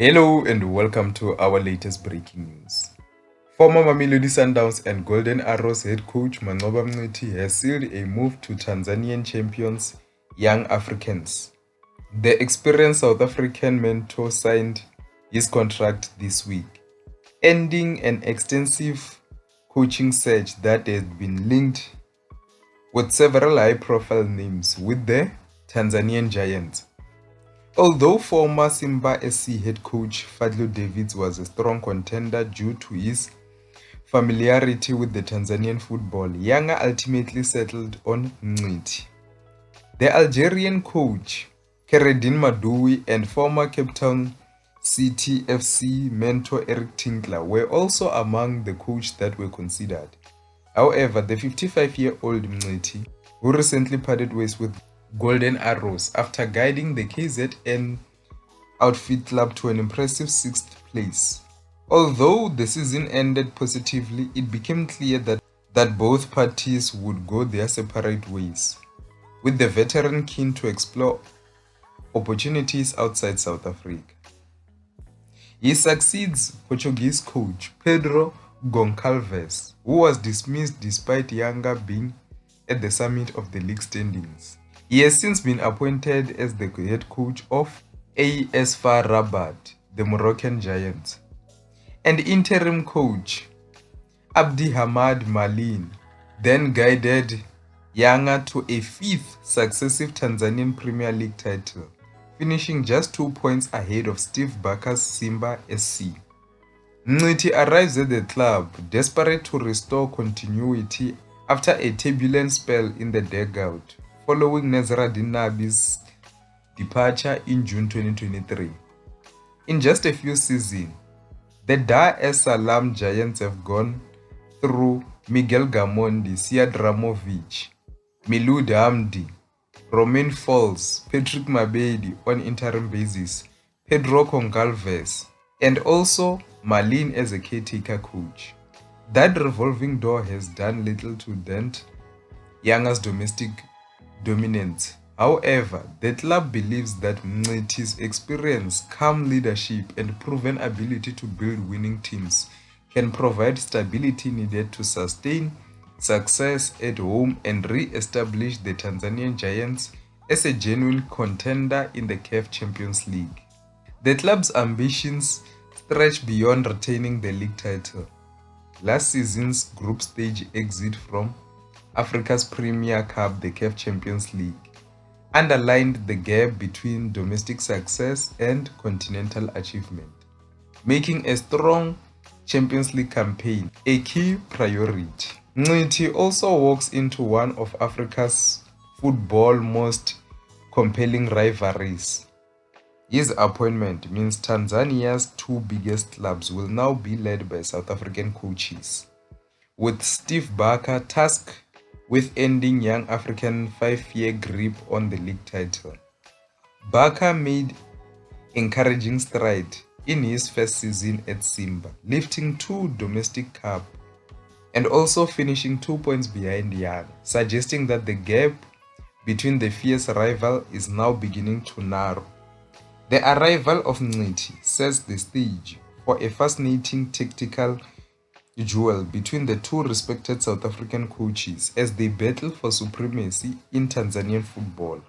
Hello and welcome to our latest breaking news. Former Mamelodi Sundowns and Golden Arrows head coach Manqoba Mngqithi has sealed a move to Tanzanian champions Young Africans. The experienced South African mentor signed his contract this week, ending an extensive coaching search that had been linked with several high-profile names with the Tanzanian Giants. Although former Simba SC head coach Fadlu Davids was a strong contender due to his familiarity with the Tanzanian football, Yanga ultimately settled on Mngqithi. The Algerian coach Keredin Madoui and former Cape Town City FC mentor Eric Tinkler were also among the coaches that were considered. However, the 55-year-old Mngqithi, who recently parted ways with Golden Arrows after guiding the KZN outfit club to an impressive 6th place. Although the season ended positively, it became clear that both parties would go their separate ways, with the veteran keen to explore opportunities outside South Africa. He succeeds Portuguese coach Pedro Goncalves, who was dismissed despite Yanga being at the summit of the league standings. He has since been appointed as the head coach of AS FAR Rabat, the Moroccan Giants, and interim coach Abdi Hamad Malin then guided Yanga to a 5th successive Tanzanian Premier League title, finishing just 2 points ahead of Steve Barker's Simba SC. Mngqithi arrives at the club desperate to restore continuity after a turbulent spell in the dugout following Nazruddin Nabi's departure in June 2023. In just a few seasons, the Dar es Salaam Giants have gone through Miguel Gamondi, Siad Ramovic, Milud Hamdi, Romain Folz, Patrick Mabedi on interim basis, Pedro Goncalves, and also Malin as a caretaker coach. That revolving door has done little to dent Yanga's domestic dominance. However, the club believes that Mngqithi's experience, calm leadership, and proven ability to build winning teams can provide stability needed to sustain success at home and re-establish the Tanzanian Giants as a genuine contender in the CAF Champions League. The club's ambitions stretch beyond retaining the league title. Last season's group stage exit from Africa's Premier Cup, the CAF Champions League, underlined the gap between domestic success and continental achievement, making a strong Champions League campaign a key priority. Mngqithi also walks into one of Africa's football's most compelling rivalries. His appointment means Tanzania's two biggest clubs will now be led by South African coaches, with Steve Barker tasked with ending Young African 5-year grip on the league title. Barker made encouraging strides in his first season at Simba, lifting 2 domestic cups and also finishing 2 points behind Young, suggesting that the gap between the fierce rival is now beginning to narrow. The arrival of Mngqithi sets the stage for a fascinating tactical duel between the two respected South African coaches as they battle for supremacy in Tanzanian football.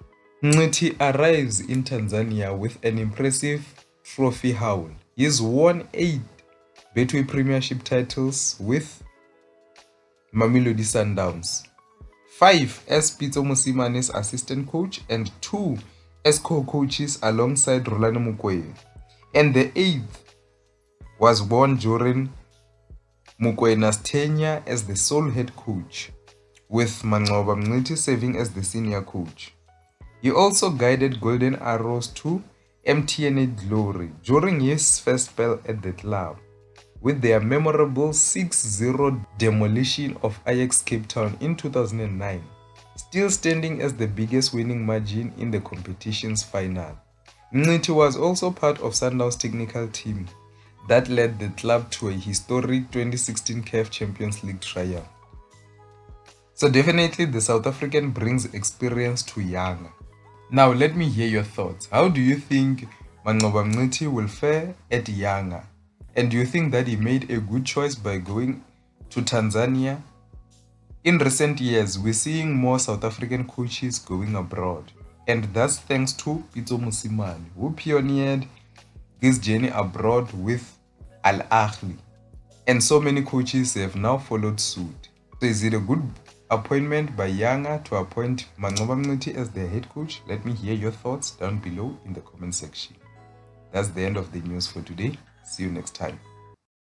Mngqithi arrives in Tanzania with an impressive trophy haul. He's won 8 Betway Premiership titles with Mamelodi Sundowns, 5 as Pitso Mosimane's assistant coach and 2 as co-coaches alongside Rhulani Mokoena, and the 8th was won during Mokwena's tenure as the sole head coach, with Manqoba Mngqithi serving as the senior coach. He also guided Golden Arrows to MTN glory during his first spell at the club, with their memorable 6-0 demolition of Ajax Cape Town in 2009, still standing as the biggest winning margin in the competition's final. Mngqithi was also part of Sundowns' technical team that led the club to a historic 2016 CAF Champions League triumph. So definitely the South African brings experience to Yanga. Now let me hear your thoughts. How do you think Manqoba Mngqithi will fare at Yanga? And do you think that he made a good choice by going to Tanzania? In recent years, we're seeing more South African coaches going abroad, and that's thanks to Pitso Mosimane, who pioneered this journey abroad with Al Ahly. And so many coaches have now followed suit. So is it a good appointment by Yanga to appoint Manqoba Mngqithi as their head coach? Let me hear your thoughts down below in the comment section. That's the end of the news for today. See you next time.